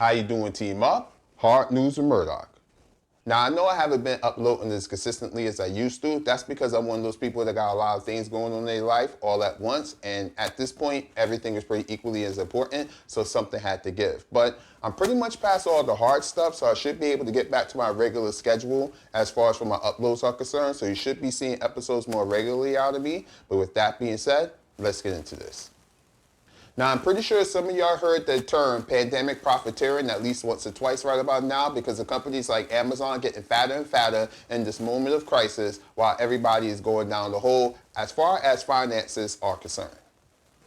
How you doing, Team Up? Hard news with Murdock. Now, I know I haven't been uploading as consistently as I used to. That's because I'm one of those people that got a lot of things going on in their life all at once. And at this point, everything is pretty equally as important, so something had to give. But I'm pretty much past all the hard stuff, so I should be able to get back to my regular schedule as far as for my uploads are concerned. So you should be seeing episodes more regularly out of me. But with that being said, let's get into this. Now, I'm pretty sure some of y'all heard the term pandemic profiteering at least once or twice right about now, because of companies like Amazon getting fatter and fatter in this moment of crisis while everybody is going down the hole as far as finances are concerned.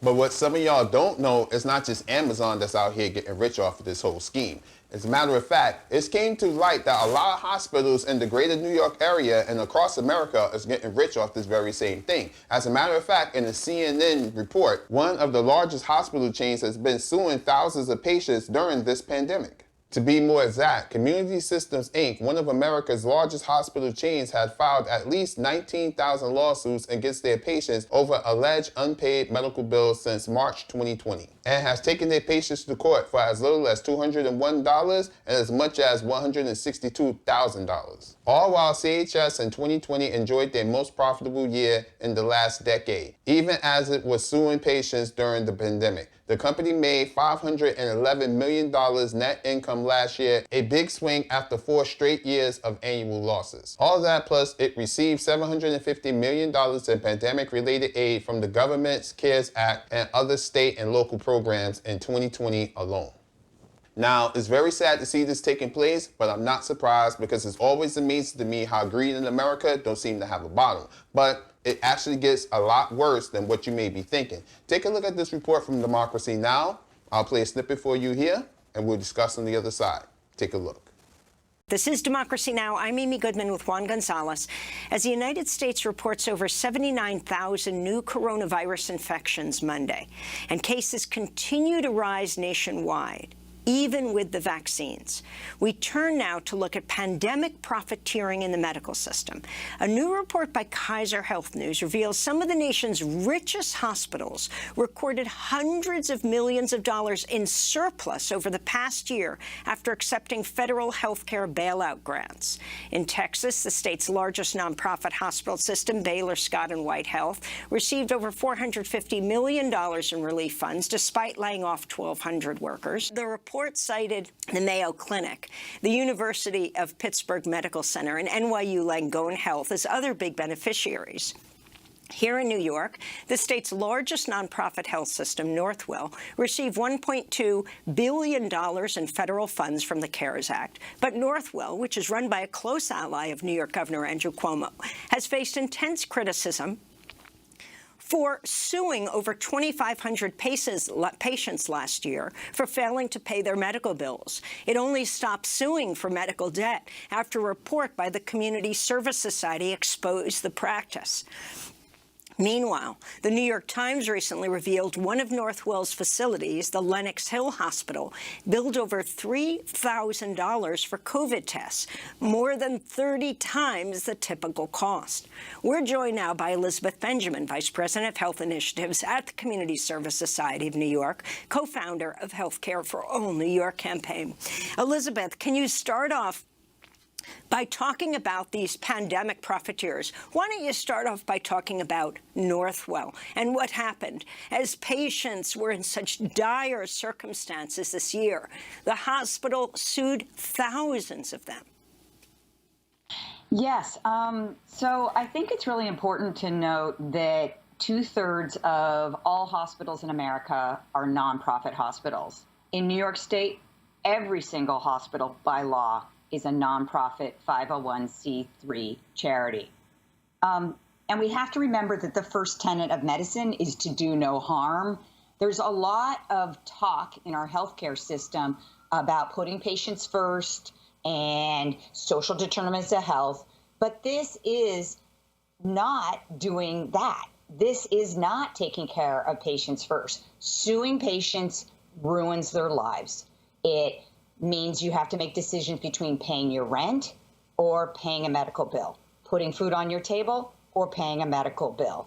But what some of y'all don't know is not just Amazon that's out here getting rich off of this whole scheme. As a matter of fact, it came to light that a lot of hospitals in the greater New York area and across America is getting rich off this very same thing. As a matter of fact, in a CNN report, one of the largest hospital chains has been suing thousands of patients during this pandemic. To be more exact, Community Systems, Inc., one of America's largest hospital chains, had filed at least 19,000 lawsuits against their patients over alleged unpaid medical bills since March 2020, and has taken their patients to court for as little as $201 and as much as $162,000. All while CHS in 2020 enjoyed their most profitable year in the last decade, even as it was suing patients during the pandemic. The company made $511 million net income last year, a big swing after 4 straight years of annual losses. All that plus it received $750 million in pandemic-related aid from the government's CARES Act and other state and local programs in 2020 alone. Now, it's very sad to see this taking place, but I'm not surprised because it's always amazing to me how greed in America don't seem to have a bottom. But it actually gets a lot worse than what you may be thinking. Take a look at this report from Democracy Now! I'll play a snippet for you here, and we'll discuss on the other side. Take a look. This is Democracy Now! I'm Amy Goodman with Juan Gonzalez. As the United States reports over 79,000 new coronavirus infections Monday, and cases continue to rise nationwide, even with the vaccines. We turn now to look at pandemic profiteering in the medical system. A new report by Kaiser Health News reveals some of the nation's richest hospitals recorded hundreds of millions of dollars in surplus over the past year after accepting federal health care bailout grants. In Texas, the state's largest nonprofit hospital system, Baylor Scott & White Health, received over $450 million in relief funds despite laying off 1,200 workers. The report cited the Mayo Clinic, the University of Pittsburgh Medical Center, and NYU Langone Health as other big beneficiaries. Here in New York, the state's largest nonprofit health system, Northwell, received $1.2 billion in federal funds from the CARES Act. But Northwell, which is run by a close ally of New York Governor Andrew Cuomo, has faced intense criticism for suing over 2,500 patients last year for failing to pay their medical bills. It only stopped suing for medical debt after a report by the Community Service Society exposed the practice. Meanwhile, the New York Times recently revealed one of Northwell's facilities, the Lenox Hill Hospital, billed over $3,000 for COVID tests, more than 30 times the typical cost. We're joined now by Elizabeth Benjamin, Vice President of Health Initiatives at the Community Service Society of New York, co-founder of Healthcare for All New York campaign. Elizabeth, can you start off by talking about these pandemic profiteers? Why don't you start off by talking about Northwell and what happened as patients were in such dire circumstances this year? The hospital sued thousands of them. Yes. So I think it's really important to note that 2/3 of all hospitals in America are nonprofit hospitals. In New York State, every single hospital by law is a nonprofit 501c3 charity. And we have to remember that the first tenet of medicine is to do no harm. There's a lot of talk in our healthcare system about putting patients first and social determinants of health, but this is not doing that. This is not taking care of patients first. Suing patients ruins their lives. It means you have to make decisions between paying your rent or paying a medical bill, putting food on your table or paying a medical bill.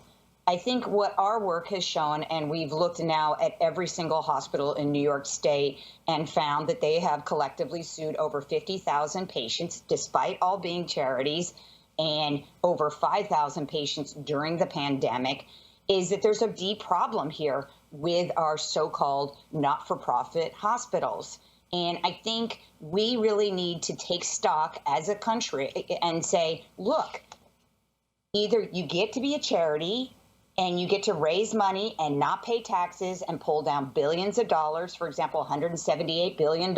I think what our work has shown, and we've looked now at every single hospital in New York State and found that they have collectively sued over 50,000 patients, despite all being charities, and over 5,000 patients during the pandemic, is that there's a deep problem here with our so-called not-for-profit hospitals. And I think we really need to take stock as a country and say, look, either you get to be a charity and you get to raise money and not pay taxes and pull down billions of dollars. For example, $178 billion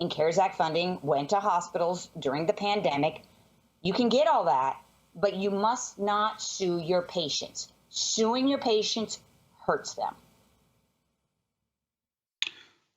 in CARES Act funding went to hospitals during the pandemic. You can get all that, but you must not sue your patients. Suing your patients hurts them.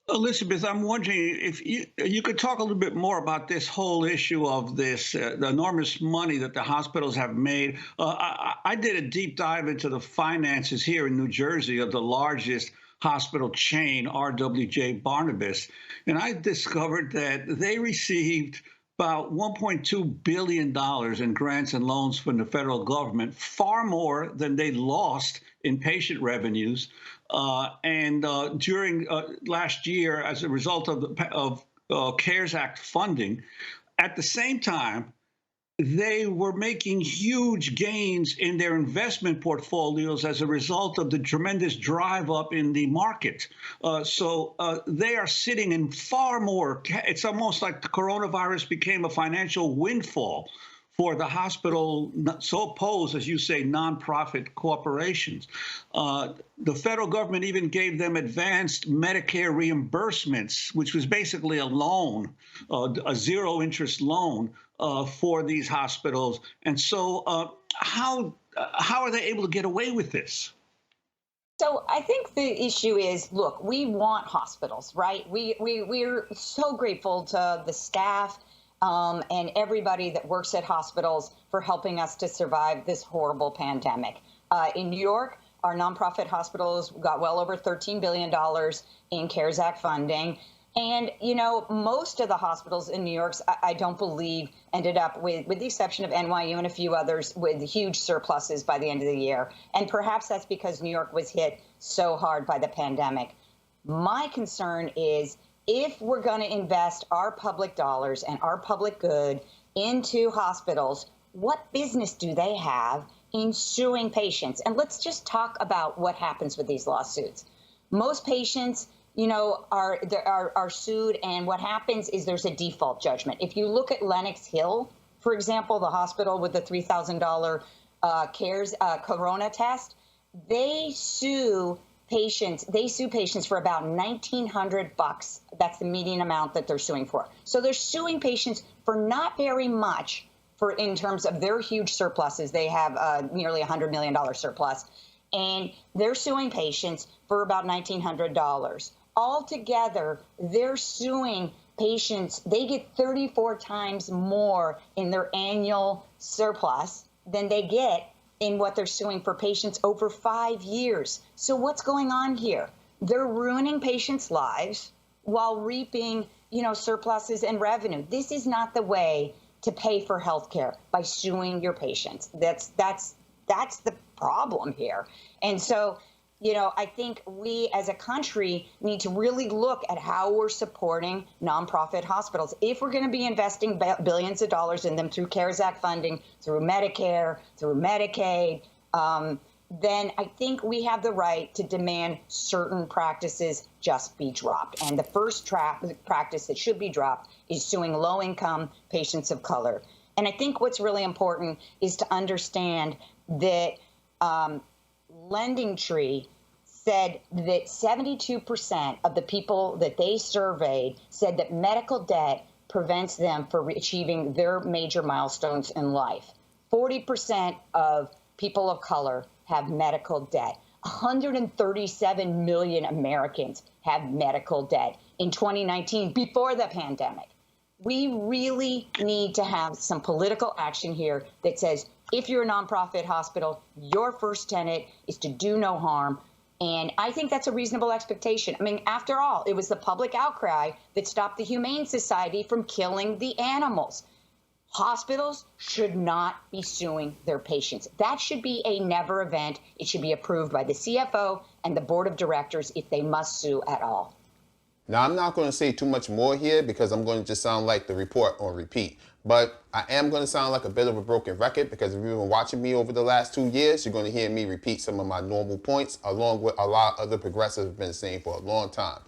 Elizabeth, I'm wondering if you could talk a little bit more about this whole issue of this, the enormous money that the hospitals have made. I did a deep dive into the finances here in New Jersey of the largest hospital chain, RWJ Barnabas, and I discovered that they received about $1.2 billion in grants and loans from the federal government, far more than they lost in patient revenues. During last year, as a result of CARES Act funding, at the same time, they were making huge gains in their investment portfolios as a result of the tremendous drive up in the market. So they are sitting in far more. It's almost like the coronavirus became a financial windfall for the hospital, so opposed, as you say, nonprofit corporations. The federal government even gave them advanced Medicare reimbursements, which was basically a loan, a zero-interest loan for these hospitals. And so how are they able to get away with this? So I think the issue is, look, we want hospitals, right? We're so grateful to the staff and everybody that works at hospitals for helping us to survive this horrible pandemic. In New York, our nonprofit hospitals got well over $13 billion in CARES Act funding. And, you know, most of the hospitals in New York, I don't believe, ended up with the exception of NYU and a few others, with huge surpluses by the end of the year. And perhaps that's because New York was hit so hard by the pandemic. My concern is, if we're going to invest our public dollars and our public good into hospitals, what business do they have in suing patients? And let's just talk about what happens with these lawsuits. Most patients, you know, are sued, and what happens is there's a default judgment. If you look at Lenox Hill, for example, the hospital with the $3,000 CARES corona test, they sue patients. They sue patients for about $1,900. That's the median amount that they're suing for. So they're suing patients for not very much, for in terms of their huge surpluses. They have nearly $100 million surplus, and they're suing patients for about $1,900. Altogether, they're suing patients. They get 34 times more in their annual surplus than they get in what they're suing for patients over 5 years. So what's going on here? They're ruining patients' lives while reaping, you know, surpluses and revenue. This is not the way to pay for health care, by suing your patients. That's the problem here. And so, you know, I think we as a country need to really look at how we're supporting nonprofit hospitals. If we're going to be investing billions of dollars in them through CARES Act funding, through Medicare, through Medicaid, then I think we have the right to demand certain practices just be dropped. And the first practice that should be dropped is suing low-income patients of color. And I think what's really important is to understand that LendingTree said that 72% of the people that they surveyed said that medical debt prevents them from achieving their major milestones in life. 40% of people of color have medical debt. 137 million Americans have medical debt in 2019, before the pandemic. We really need to have some political action here that says, if you're a nonprofit hospital, your first tenet is to do no harm. And I think that's a reasonable expectation. I mean, after all, it was the public outcry that stopped the Humane Society from killing the animals. Hospitals should not be suing their patients. That should be a never event. It should be approved by the CFO and the board of directors if they must sue at all. Now, I'm not going to say too much more here because I'm going to just sound like the report on repeat. But I am going to sound like a bit of a broken record because if you've been watching me over the last 2 years, you're going to hear me repeat some of my normal points along with a lot of other progressives have been saying for a long time.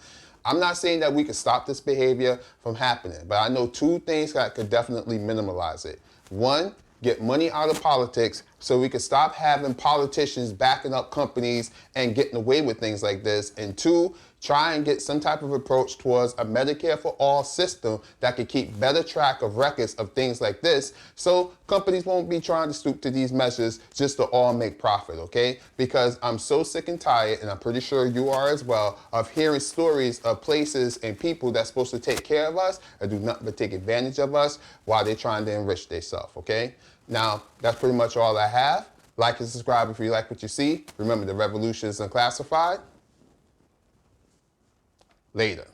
I'm not saying that we could stop this behavior from happening, but I know two things that could definitely minimize it. One, get money out of politics so we can stop having politicians backing up companies and getting away with things like this. And two, try and get some type of approach towards a Medicare for all system that can keep better track of records of things like this so companies won't be trying to stoop to these measures just to all make profit, okay? Because I'm so sick and tired, and I'm pretty sure you are as well, of hearing stories of places and people that's supposed to take care of us and do nothing but take advantage of us while they're trying to enrich themselves, okay? Now, that's pretty much all I have. Like and subscribe if you like what you see. Remember, the revolution is unclassified. Later.